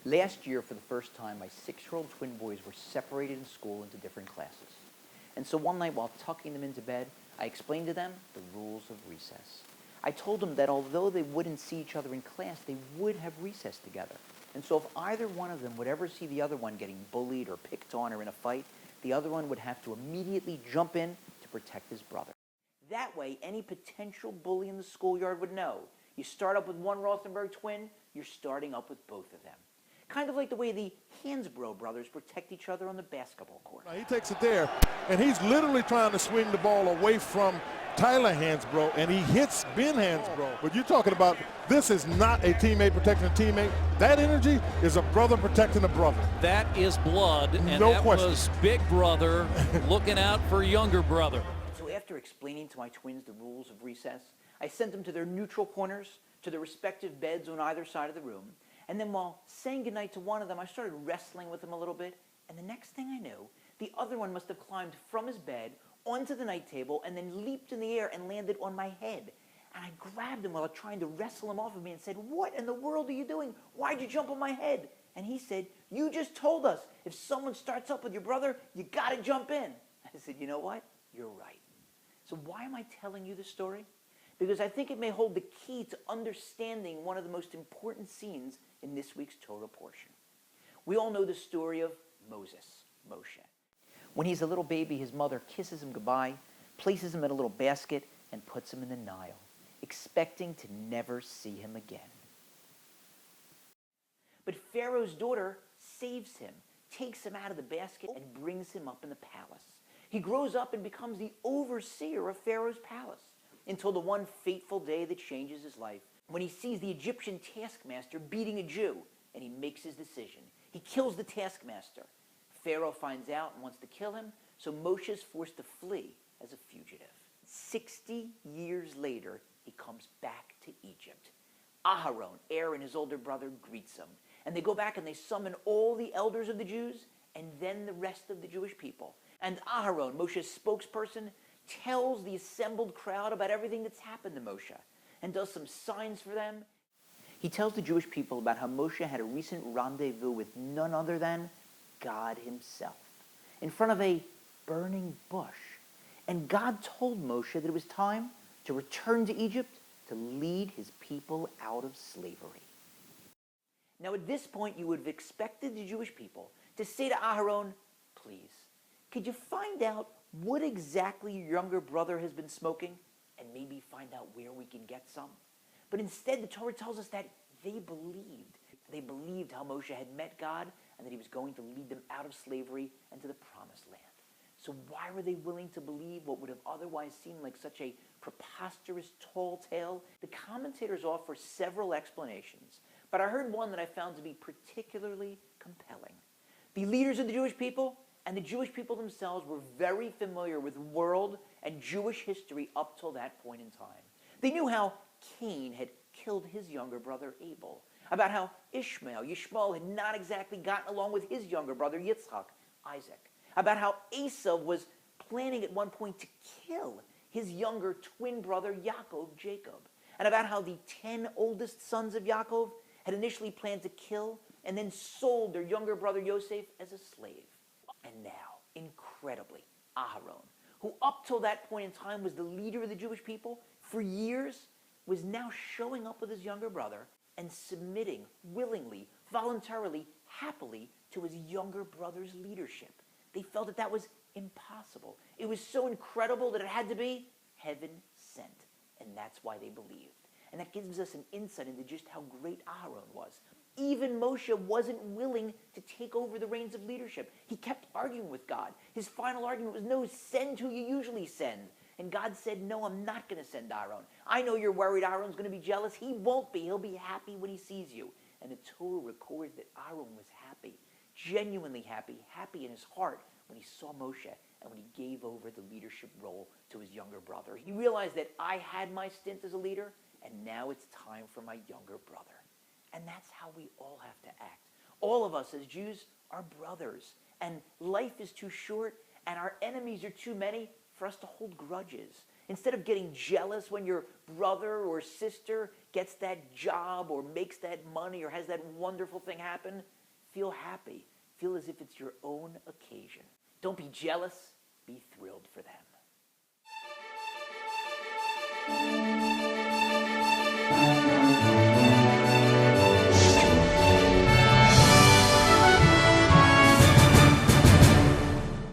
Last year, for the first time, my 6-year-old twin boys were separated in school into different classes. And so one night, while tucking them into bed, I explained to them the rules of recess. I told them that although they wouldn't see each other in class, they would have recess together. And so if either one of them would ever see the other one getting bullied or picked on or in a fight, the other one would have to immediately jump in to protect his brother. That way, any potential bully in the schoolyard would know. You start up with one Rothenberg twin, you're starting up with both of them. Kind of like the way the Hansbrough brothers protect each other on the basketball court. He takes it there, and he's literally trying to swing the ball away from Tyler Hansbrough, and he hits Ben Hansbrough. But you're talking about, this is not a teammate protecting a teammate. That energy is a brother protecting a brother. That is blood, and no that question. was big brother looking out for younger brother. So after explaining to my twins the rules of recess, I sent them to their neutral corners, to their respective beds on either side of the room. And then while saying goodnight to one of them, I started wrestling with him a little bit. And the next thing I knew, the other one must have climbed from his bed onto the night table and then leaped in the air and landed on my head. And I grabbed him while trying to wrestle him off of me and said, "What in the world are you doing? Why'd you jump on my head?" And he said, "You just told us if someone starts up with your brother, you gotta jump in." I said, "You know what? You're right." So why am I telling you this story? Because I think it may hold the key to understanding one of the most important scenes in this week's Torah portion. We all know the story of Moses, Moshe. When he's a little baby, his mother kisses him goodbye, places him in a little basket, and puts him in the Nile, expecting to never see him again. But Pharaoh's daughter saves him, takes him out of the basket, and brings him up in the palace. He grows up and becomes the overseer of Pharaoh's palace, until the one fateful day that changes his life, when he sees the Egyptian taskmaster beating a Jew, and he makes his decision. He kills the taskmaster. Pharaoh finds out and wants to kill him, so Moshe is forced to flee as a fugitive. 60 years later, he comes back to Egypt. Aharon, Aaron, his older brother, greets him. And they go back and they summon all the elders of the Jews, and then the rest of the Jewish people. And Aharon, Moshe's spokesperson, tells the assembled crowd about everything that's happened to Moshe and does some signs for them. He tells the Jewish people about how Moshe had a recent rendezvous with none other than God himself in front of a burning bush. And God told Moshe that it was time to return to Egypt to lead his people out of slavery. Now at this point, you would have expected the Jewish people to say to Aharon, "Please, could you find out what exactly your younger brother has been smoking, and maybe find out where we can get some?" But instead, the Torah tells us that they believed. They believed how Moshe had met God and that he was going to lead them out of slavery and to the promised land. So why were they willing to believe what would have otherwise seemed like such a preposterous tall tale? The commentators offer several explanations, but I heard one that I found to be particularly compelling. The leaders of the Jewish people and the Jewish people themselves were very familiar with world and Jewish history up till that point in time. They knew how Cain had killed his younger brother Abel, about how Yishmael had not exactly gotten along with his younger brother Yitzchak, Isaac, about how Esau was planning at one point to kill his younger twin brother Yaakov, Jacob, and about how the 10 oldest sons of Yaakov had initially planned to kill and then sold their younger brother Yosef as a slave. And now, incredibly, Aharon, who up till that point in time was the leader of the Jewish people for years, was now showing up with his younger brother and submitting willingly, voluntarily, happily to his younger brother's leadership. They felt that that was impossible. It was so incredible that it had to be heaven sent. And that's why they believed. And that gives us an insight into just how great Aharon was. Even Moshe wasn't willing to take over the reins of leadership. He kept arguing with God. His final argument was, "No, send who you usually send." And God said, "No, I'm not going to send Aaron. I know you're worried Aaron's going to be jealous. He won't be. He'll be happy when he sees you." And the Torah records that Aaron was happy, genuinely happy, happy in his heart when he saw Moshe and when he gave over the leadership role to his younger brother. He realized that I had my stint as a leader, and now it's time for my younger brother. And that's how we all have to act. All of us as Jews are brothers, and life is too short, and our enemies are too many for us to hold grudges Instead of getting jealous when your brother or sister gets that job or makes that money or has that wonderful thing happen, feel happy. Feel as if it's your own occasion. Don't be jealous, be thrilled for them.